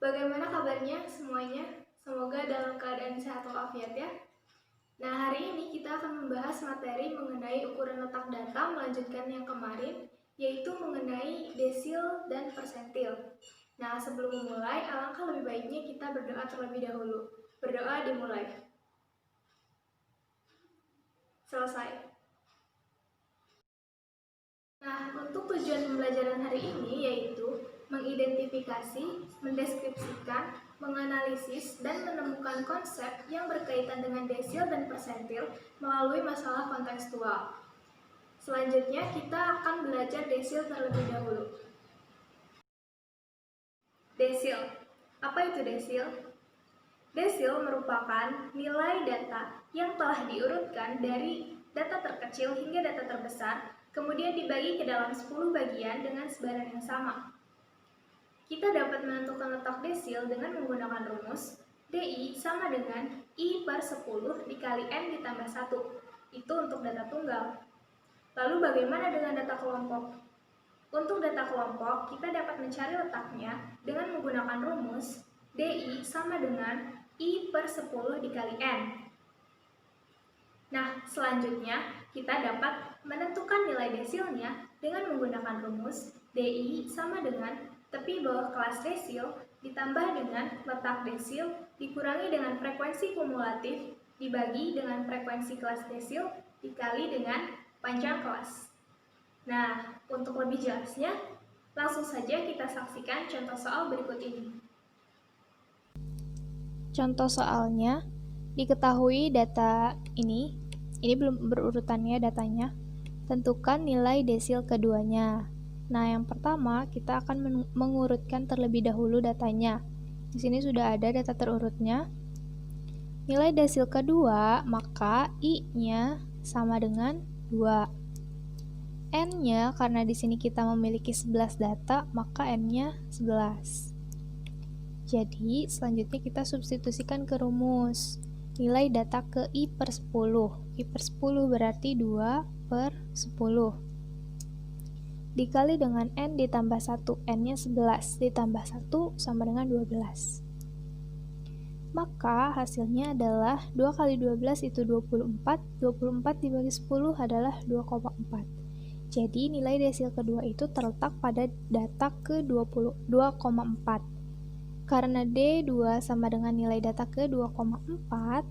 Bagaimana kabarnya semuanya? Semoga dalam keadaan sehat walafiat ya. Nah, hari ini kita akan membahas materi mengenai ukuran letak data melanjutkan yang kemarin, yaitu mengenai desil dan persentil. Nah, sebelum memulai, alangkah lebih baiknya kita berdoa terlebih dahulu. Berdoa dimulai. Selesai. Nah, untuk tujuan pembelajaran hari ini yaitu mengidentifikasi, mendeskripsikan, menganalisis, dan menemukan konsep yang berkaitan dengan desil dan persentil melalui masalah kontekstual. Selanjutnya, kita akan belajar desil terlebih dahulu. Desil. Apa itu desil? Desil merupakan nilai data yang telah diurutkan dari data terkecil hingga data terbesar, kemudian dibagi ke dalam 10 bagian dengan sebaran yang sama. Kita dapat menentukan letak desil dengan menggunakan rumus DI sama dengan I per 10 dikali N ditambah 1. Itu untuk data tunggal. Lalu bagaimana dengan data kelompok? Untuk data kelompok, kita dapat mencari letaknya dengan menggunakan rumus DI sama dengan I per 10 dikali N. Nah, selanjutnya kita dapat menentukan nilai desilnya dengan menggunakan rumus DI sama dengan tepi bawah kelas desil ditambah dengan letak desil dikurangi dengan frekuensi kumulatif dibagi dengan frekuensi kelas desil dikali dengan panjang kelas. Nah, untuk lebih jelasnya, langsung saja kita saksikan contoh soal berikut ini. Contoh soalnya, diketahui data ini belum berurutannya datanya, tentukan nilai desil keduanya. Nah, yang pertama kita akan mengurutkan terlebih dahulu datanya. Di sini sudah ada data terurutnya. Nilai desil kedua, maka I-nya sama dengan 2. N-nya, karena di sini kita memiliki 11 data, maka N-nya 11. Jadi, selanjutnya kita substitusikan ke rumus. Nilai data ke I per 10. I per 10 berarti 2 per 10. Dikali dengan N ditambah 1. N-nya 11 ditambah 1 sama dengan 12. Maka hasilnya adalah 2 kali 12 itu 24. 24 dibagi 10 adalah 2,4. Jadi nilai desil kedua itu terletak pada data ke 2,4. Karena D2 sama dengan nilai data ke 2,4,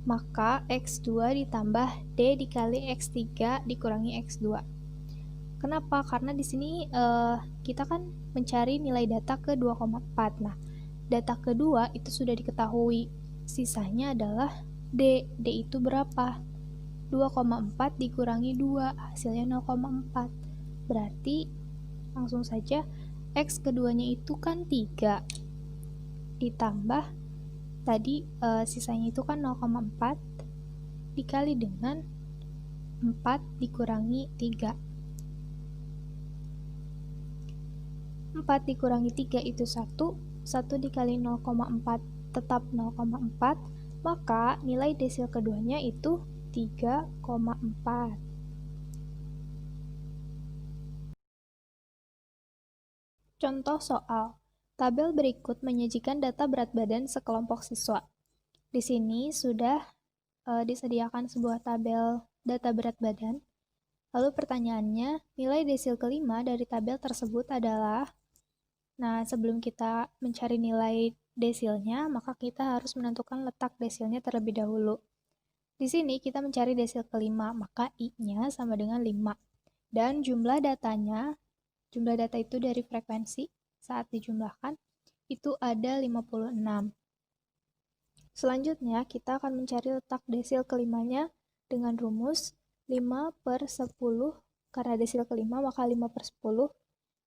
maka X2 ditambah D dikali X3 dikurangi X2. Kenapa? Karena di sini kita kan mencari nilai data ke 2,4. Nah, data kedua itu sudah diketahui. Sisanya adalah D. D itu berapa? 2,4 dikurangi 2, hasilnya 0,4. Berarti langsung saja X keduanya itu kan 3 ditambah tadi sisanya itu kan 0,4 dikali dengan 4 dikurangi 3. 4 dikurangi 3 itu 1 dikali 0,4 tetap 0,4, maka nilai desil keduanya itu 3,4. Contoh soal. Tabel berikut menyajikan data berat badan sekelompok siswa. Di sini sudah disediakan sebuah tabel data berat badan. Lalu pertanyaannya, nilai desil kelima dari tabel tersebut adalah, nah sebelum kita mencari nilai desilnya, maka kita harus menentukan letak desilnya terlebih dahulu. Di sini kita mencari desil kelima, maka I-nya sama dengan 5. Dan jumlah datanya, jumlah data itu dari frekuensi saat dijumlahkan, itu ada 56. Selanjutnya, kita akan mencari letak desil kelimanya dengan rumus 5 per 10, karena desil kelima maka 5 per 10,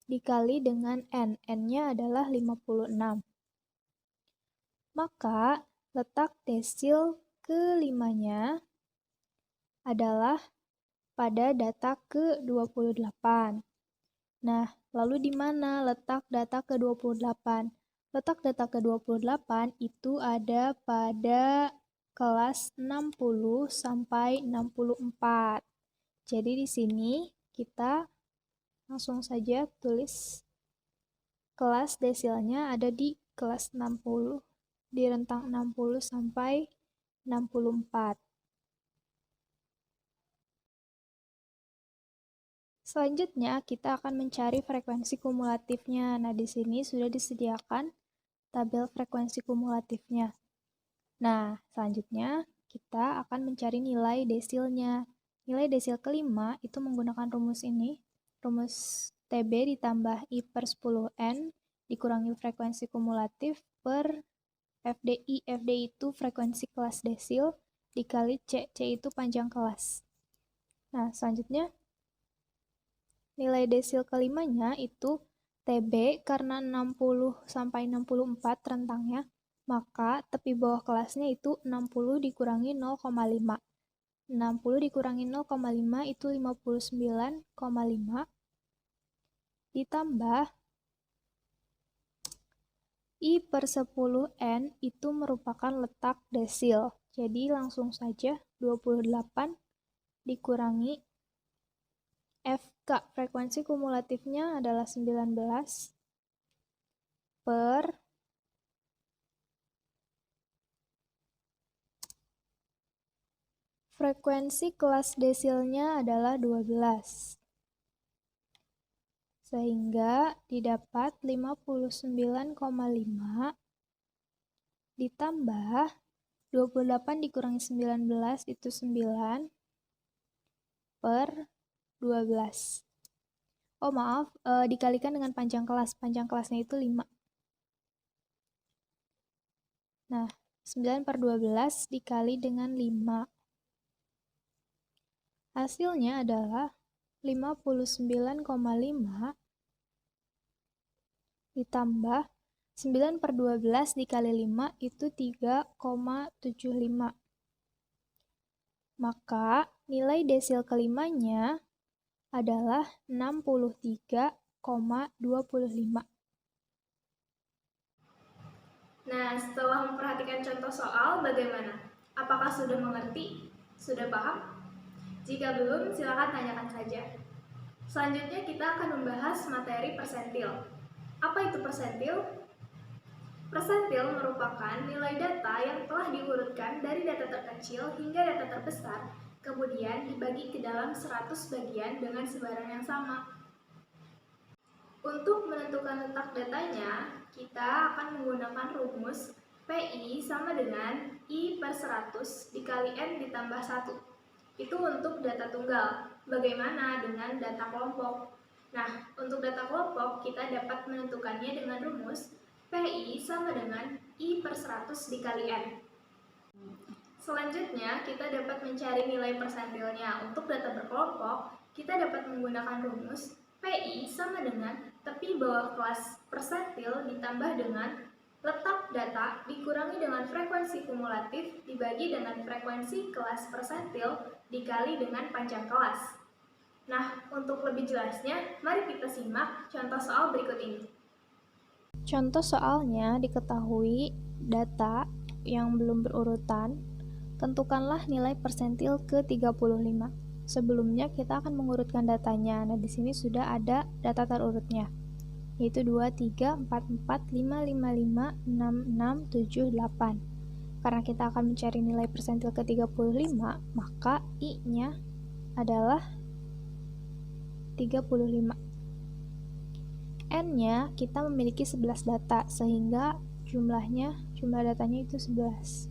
dikali dengan N. N-nya adalah 56. Maka, letak desil kelimanya adalah pada data ke-28. Nah, lalu di mana letak data ke-28? Letak data ke-28 itu ada pada kelas 60 sampai 64. Jadi di sini kita langsung saja tulis kelas desilnya ada di kelas 60, di rentang 60 sampai 64. Selanjutnya, kita akan mencari frekuensi kumulatifnya. Nah, di sini sudah disediakan tabel frekuensi kumulatifnya. Nah, selanjutnya kita akan mencari nilai desilnya. Nilai desil kelima itu menggunakan rumus ini, rumus TB ditambah I per 10N dikurangi frekuensi kumulatif per FDI. FDI itu frekuensi kelas desil dikali C. C itu panjang kelas. Nah, selanjutnya nilai desil kelimanya itu TB karena 60 sampai 64 rentangnya, maka tepi bawah kelasnya itu 60 dikurangi 0,5. 60 dikurangi 0,5 itu 59,5 ditambah I per 10N itu merupakan letak desil. Jadi langsung saja 28 dikurangi FK, frekuensi kumulatifnya adalah 19 per frekuensi kelas desilnya adalah 12. Sehingga didapat 59,5 ditambah 28 dikurangi 19 itu 9 per 12. Oh maaf, dikalikan dengan panjang kelas. Panjang kelasnya itu 5. Nah, 9 per 12 dikali dengan 5. Hasilnya adalah 59,5 ditambah 9 per 12 dikali 5 itu 3,75. Maka nilai desil kelimanya adalah 63,25. Nah, setelah memperhatikan contoh soal, bagaimana? Apakah sudah mengerti? Sudah paham? Jika belum, silakan tanyakan saja. Selanjutnya kita akan membahas materi persentil. Apa itu persentil? Persentil merupakan nilai data yang telah diurutkan dari data terkecil hingga data terbesar, kemudian dibagi ke dalam 100 bagian dengan sebaran yang sama. Untuk menentukan letak datanya, kita akan menggunakan rumus PI sama dengan I per 100 dikali N ditambah 1. Itu untuk data tunggal. Bagaimana dengan data kelompok? Nah, untuk data kelompok, kita dapat menentukannya dengan rumus PI sama dengan I per 100 dikali N. Selanjutnya, kita dapat mencari nilai persentilnya. Untuk data berkelompok, kita dapat menggunakan rumus PI sama dengan tepi bawah kelas persentil ditambah dengan letak data dikurangi dengan frekuensi kumulatif dibagi dengan frekuensi kelas persentil dikali dengan panjang kelas. Nah, untuk lebih jelasnya, mari kita simak contoh soal berikut ini. Contoh soalnya diketahui data yang belum berurutan, tentukanlah nilai persentil ke-35. Sebelumnya kita akan mengurutkan datanya. Nah, di sini sudah ada data terurutnya, yaitu 2, 3, 4, 4, 5, 5, 5, 6, 6, 7, 8. Karena kita akan mencari nilai persentil ke-35, maka I-nya adalah 35. N-nya kita memiliki 11 data, sehingga jumlah datanya itu 11.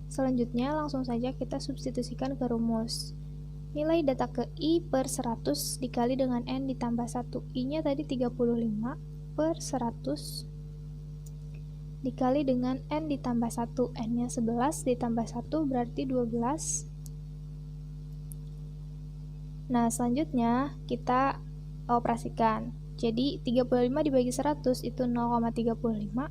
Selanjutnya langsung saja kita substitusikan ke rumus. Nilai data ke I per 100 dikali dengan N ditambah 1. I-nya tadi 35 per 100 dikali dengan N ditambah 1. N-nya 11 ditambah 1 berarti 12. Nah, selanjutnya kita operasikan. Jadi 35 dibagi 100 itu 0,35.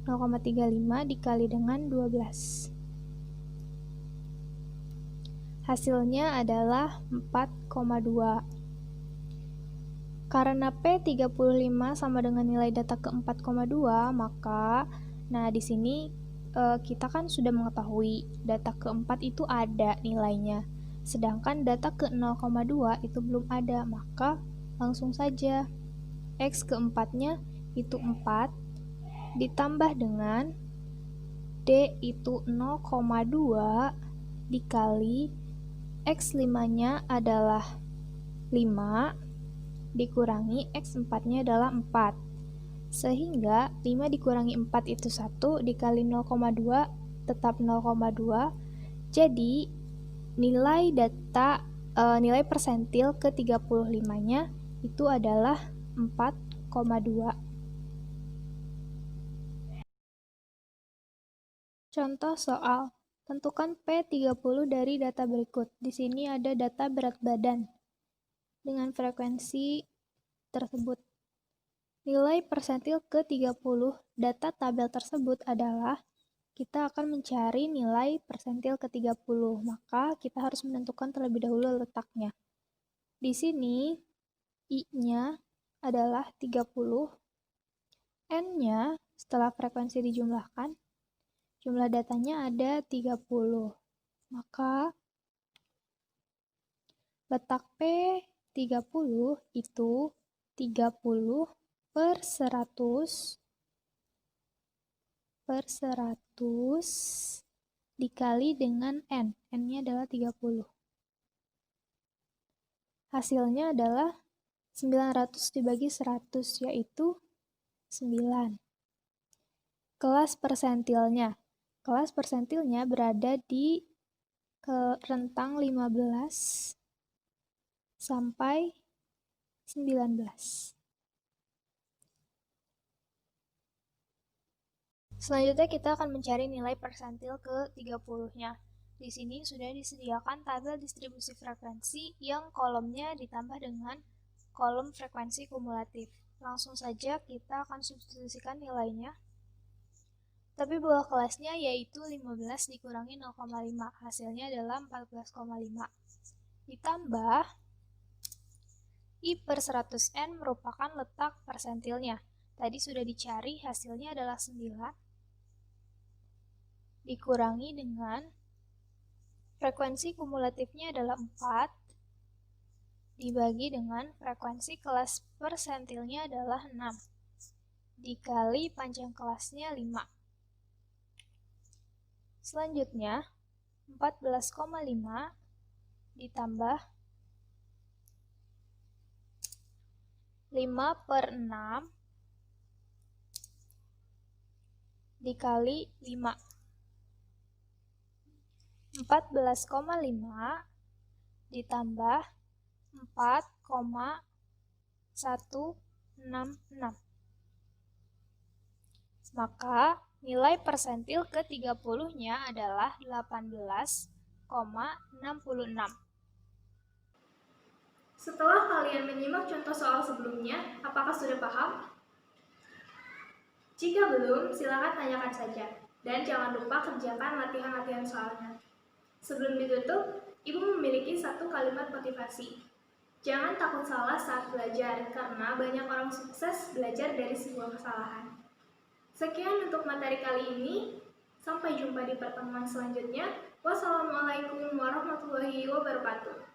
0,35 dikali dengan 12. Hasilnya adalah 4,2. Karena P35 sama dengan nilai data ke 4,2, maka di sini kita kan sudah mengetahui data ke-4 itu ada nilainya. Sedangkan data ke 0,2 itu belum ada, maka langsung saja X keempatnya itu 4, ditambah dengan D itu 0,2 dikali X 5-nya adalah 5, dikurangi X 4-nya adalah 4. Sehingga 5 dikurangi 4 itu 1, dikali 0,2 tetap 0,2. Jadi nilai nilai persentil ke 35-nya itu adalah 4,2. Contoh soal, tentukan P30 dari data berikut. Di sini ada data berat badan dengan frekuensi tersebut. Nilai persentil ke 30 data tabel tersebut adalah, kita akan mencari nilai persentil ke 30, maka kita harus menentukan terlebih dahulu letaknya. Di sini, I-nya adalah 30, N-nya setelah frekuensi dijumlahkan, jumlah datanya ada 30. Maka letak P30 itu 30 per 100 dikali dengan N. N-nya adalah 30. Hasilnya adalah 900 dibagi 100, yaitu 9. Kelas persentilnya. Kelas persentilnya berada di rentang 15 sampai 19. Selanjutnya kita akan mencari nilai persentil ke 30-nya. Di sini sudah disediakan tabel distribusi frekuensi yang kolomnya ditambah dengan kolom frekuensi kumulatif. Langsung saja kita akan substitusikan nilainya. Tapi bawah kelasnya yaitu 15 dikurangi 0,5. Hasilnya adalah 14,5. Ditambah I per 100N merupakan letak persentilnya. Tadi sudah dicari, hasilnya adalah 9. Dikurangi dengan frekuensi kumulatifnya adalah 4. Dibagi dengan frekuensi kelas persentilnya adalah 6. Dikali panjang kelasnya 5. Selanjutnya, 14,5 ditambah 5 per 6 dikali 5. 14,5 ditambah 4,166. Maka nilai persentil ke 30-nya adalah 18,66. Setelah kalian menyimak contoh soal sebelumnya, apakah sudah paham? Jika belum, silakan tanyakan saja. Dan jangan lupa kerjakan latihan-latihan soalnya. Sebelum ditutup, Ibu memiliki satu kalimat motivasi. Jangan takut salah saat belajar, karena banyak orang sukses belajar dari sebuah kesalahan. Sekian untuk materi kali ini. Sampai jumpa di pertemuan selanjutnya. Wassalamualaikum warahmatullahi wabarakatuh.